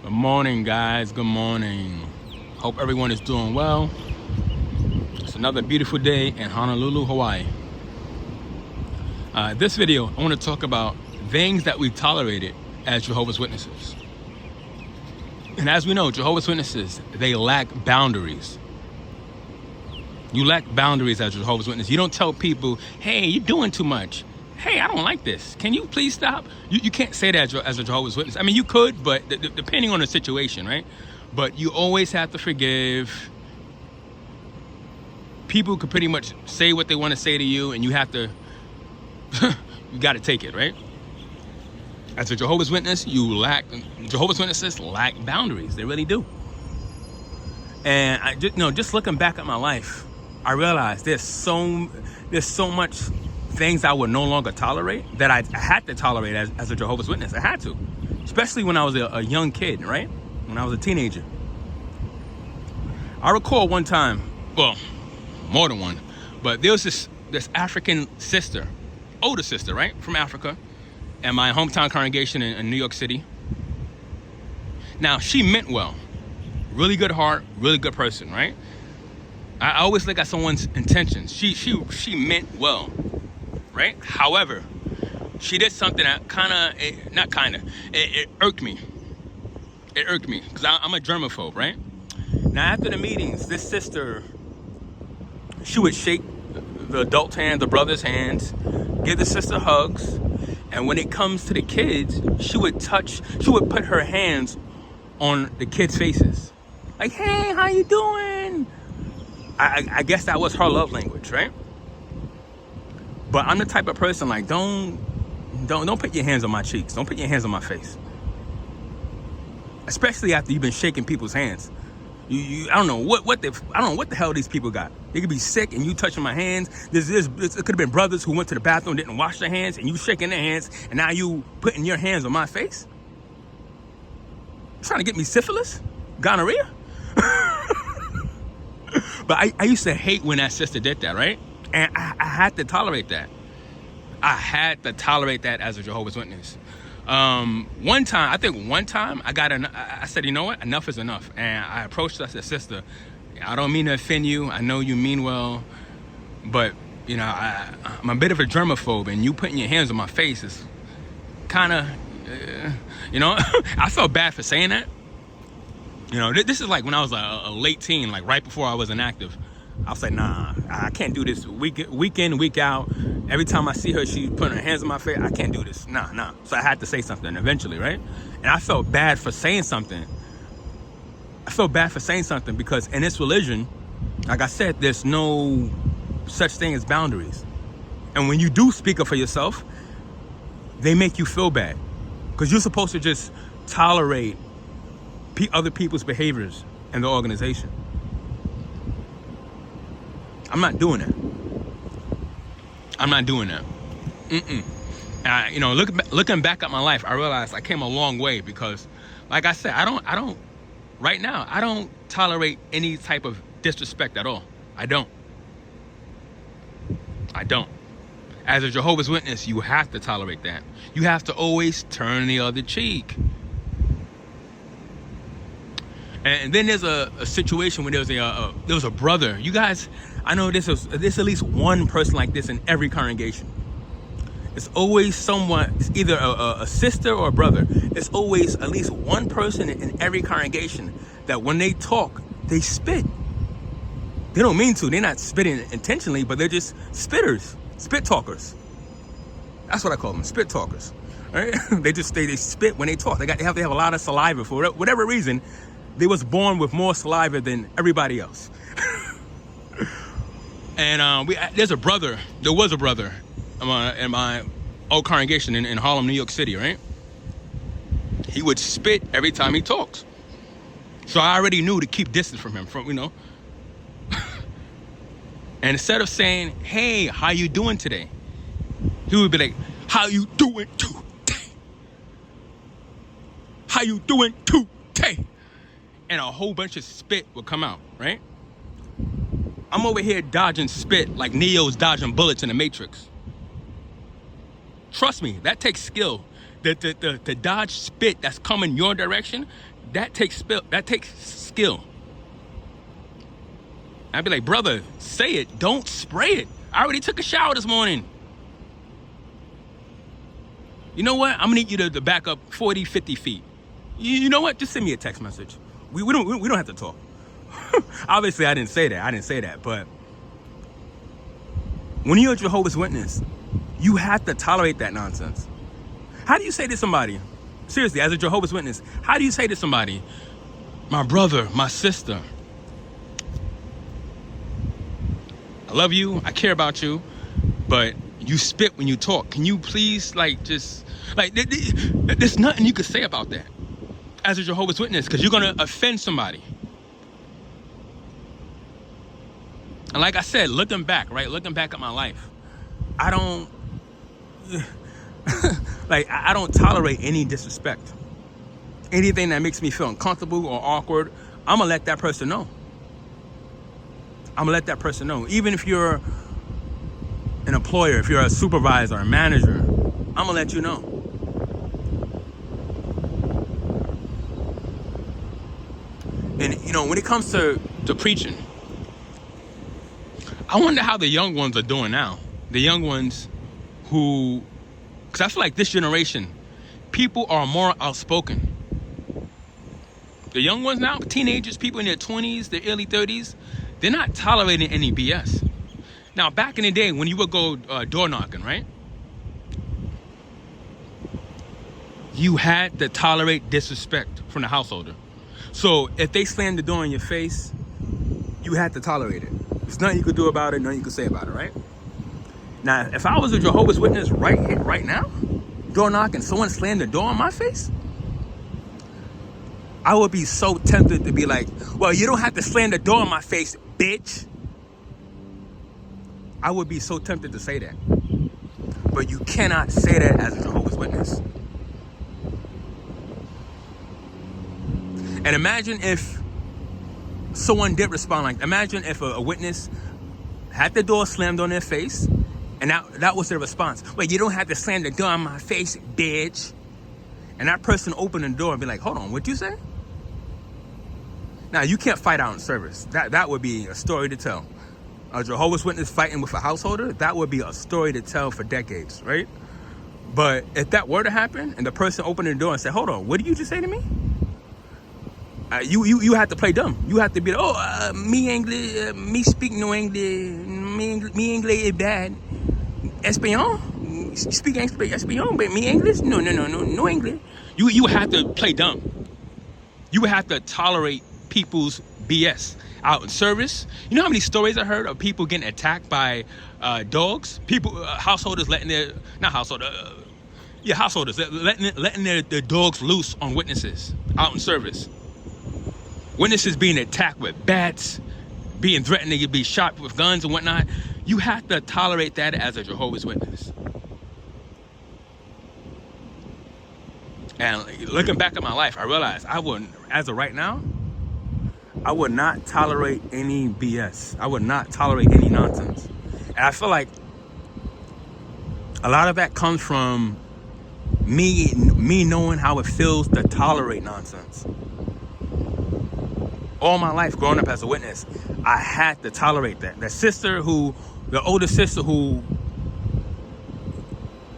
Good morning, guys. Good morning. Hope everyone is doing well. It's another beautiful day in Honolulu, Hawaii. This video, I want to talk about things that we've tolerated as Jehovah's Witnesses. And as we know, Jehovah's Witnesses, they lack boundaries. You lack boundaries as Jehovah's Witness. You don't tell people, hey, you're doing too much. Hey, I don't like this. Can you please stop? You can't say that as a Jehovah's Witness. I mean, you could, but depending on the situation, right? But you always have to forgive. People could pretty much say what they want to say to you, and you have to, you got to take it, right? As a Jehovah's Witness, Jehovah's Witnesses lack boundaries. They really do. And just looking back at my life, I realized there's so much things I would no longer tolerate that I had to tolerate as a Jehovah's Witness. I had to, especially when I was a young kid, right? When I was a teenager. I recall one time, well, more than one, but there was this African sister, older sister, right, from Africa, and my hometown congregation in New York City. Now, she meant well. Really good heart, really good person, right? I always look at someone's intentions. She meant well, right? However, she did something that it irked me. It irked me because I'm a germaphobe, right? Now, after the meetings, this sister, she would shake the adult hand, the brother's hands, give the sister hugs, and when it comes to the kids, she would put her hands on the kids' faces. Like, hey, how you doing? I guess that was her love language, right? But I'm the type of person, like, don't put your hands on my cheeks. Don't put your hands on my face. Especially after you've been shaking people's hands. I don't know what the hell these people got. They could be sick and you touching my hands. It could have been brothers who went to the bathroom, didn't wash their hands, and you shaking their hands, and now you putting your hands on my face? Trying to get me syphilis? Gonorrhea? But I used to hate when that sister did that, right? And I had to tolerate that. I had to tolerate that as a Jehovah's Witness. One time, I said, you know what? Enough is enough. And I approached her, I said, sister, I don't mean to offend you. I know you mean well. But, I'm a bit of a germaphobe, and you putting your hands on my face is kind of, I felt bad for saying that. This is like when I was a late teen, like right before I was inactive. I was like, nah, I can't do this week in, week out. Every time I see her, she putting her hands on my face. I can't do this. Nah. So I had to say something eventually, right? And I felt bad for saying something. Because in this religion, like I said, there's no such thing as boundaries. And when you do speak up for yourself, they make you feel bad. Because you're supposed to just tolerate other people's behaviors in the organization. I'm not doing that. Looking back at my life, I realized I came a long way because, like I said, I don't tolerate any type of disrespect at all. I don't. As a Jehovah's Witness, you have to tolerate that. You have to always turn the other cheek. And then there's a situation where there was a brother. You guys, I know there's at least one person like this in every congregation. It's always someone, it's either a sister or a brother. It's always at least one person in every congregation that when they talk, they spit. They don't mean to. They're not spitting intentionally, but they're just spitters, spit talkers. That's what I call them, spit talkers. Right? They spit when they talk. They have to have a lot of saliva for whatever reason. They was born with more saliva than everybody else. And there was a brother in my old congregation in Harlem, New York City, right? He would spit every time he talks. So I already knew to keep distance from him, And instead of saying, hey, how you doing today? He would be like, how you doing today? How you doing today? And a whole bunch of spit would come out, right? I'm over here dodging spit like Neo's dodging bullets in the Matrix. Trust me, that takes skill. to dodge spit that's coming your direction, that takes skill. I'd be like, brother, say it, don't spray it. I already took a shower this morning. You know what? I'm gonna need you to back up 40, 50 feet. You know what? Just send me a text message. We don't have to talk. Obviously, I didn't say that. But when you're a Jehovah's Witness, you have to tolerate that nonsense. How do you say to somebody, seriously, as a Jehovah's Witness, how do you say to somebody, my brother, my sister, I love you, I care about you, but you spit when you talk. Can you please, there's nothing you could say about that as a Jehovah's Witness, because you're going to offend somebody. And like I said, looking back at my life, I don't I don't tolerate any disrespect. Anything that makes me feel uncomfortable or awkward, I'm gonna let that person know. Even if you're an employer, if you're a supervisor, a manager, I'm gonna let you know. And when it comes to preaching, I wonder how the young ones are doing now. The young ones who, because I feel like this generation, people are more outspoken. The young ones now, teenagers, people in their 20s, their early 30s, they're not tolerating any BS. Now, back in the day, when you would go door knocking, right? You had to tolerate disrespect from the householder. So if they slammed the door in your face, you had to tolerate it. There's nothing you could do about it, nothing you could say about it, right? Now, if I was a Jehovah's Witness right now, door knocking, someone slammed the door in my face, I would be so tempted to be like, well, you don't have to slam the door in my face, bitch. I would be so tempted to say that. But you cannot say that as a Jehovah's Witness. And imagine if someone did respond like, imagine if a witness had the door slammed on their face, and that was their response. Well, you don't have to slam the door on my face, bitch. And that person opened the door and be like, hold on, what'd you say? Now, you can't fight out in service. That would be a story to tell. A Jehovah's Witness fighting with a householder, that would be a story to tell for decades, right? But if that were to happen and the person opened the door and said, hold on, what did you just say to me? You have to play dumb. You have to be, me English, me speak no English, me English is bad. Espanol? Speak Espanol, but me English? No English. You have to play dumb. You have to tolerate people's BS out in service. You know how many stories I heard of people getting attacked by dogs? People, householders letting their, householders letting their dogs loose on witnesses out in service. Witnesses being attacked with bats, being threatened to be shot with guns and whatnot. You have to tolerate that as a Jehovah's Witness. And looking back at my life, I realized I wouldn't, as of right now, I would not tolerate any BS. I would not tolerate any nonsense. And I feel like a lot of that comes from me knowing how it feels to tolerate nonsense. All my life growing up as a witness, I had to tolerate that. The older sister who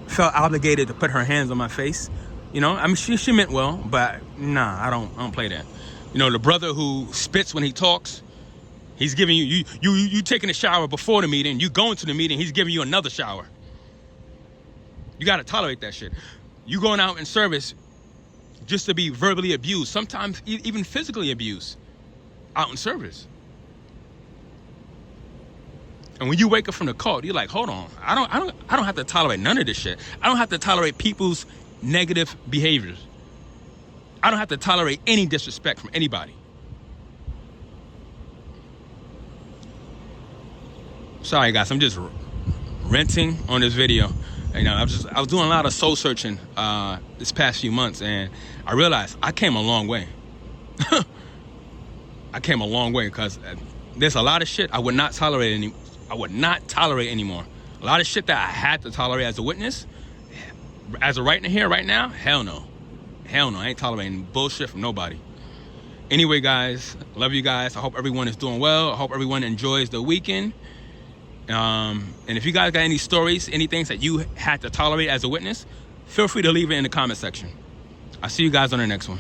felt obligated to put her hands on my face, she meant well, but nah, I don't play that. The brother who spits when he talks, he's giving you taking a shower before the meeting, you going to the meeting, he's giving you another shower. You got to tolerate that shit. You going out in service just to be verbally abused, sometimes even physically abused out in service. And when you wake up from the cult, you're like, hold on, I don't have to tolerate none of this shit. I don't have to tolerate people's negative behaviors. I don't have to tolerate any disrespect from anybody. Sorry guys, I'm just ranting on this video. I was doing a lot of soul searching this past few months, and I realized I came a long way. I came a long way because there's a lot of shit I would not tolerate anymore. A lot of shit that I had to tolerate as a witness, as of right in here, right now, hell no. Hell no. I ain't tolerating bullshit from nobody. Anyway, guys, love you guys. I hope everyone is doing well. I hope everyone enjoys the weekend. And if you guys got any stories, any things that you had to tolerate as a witness, feel free to leave it in the comment section. I'll see you guys on the next one.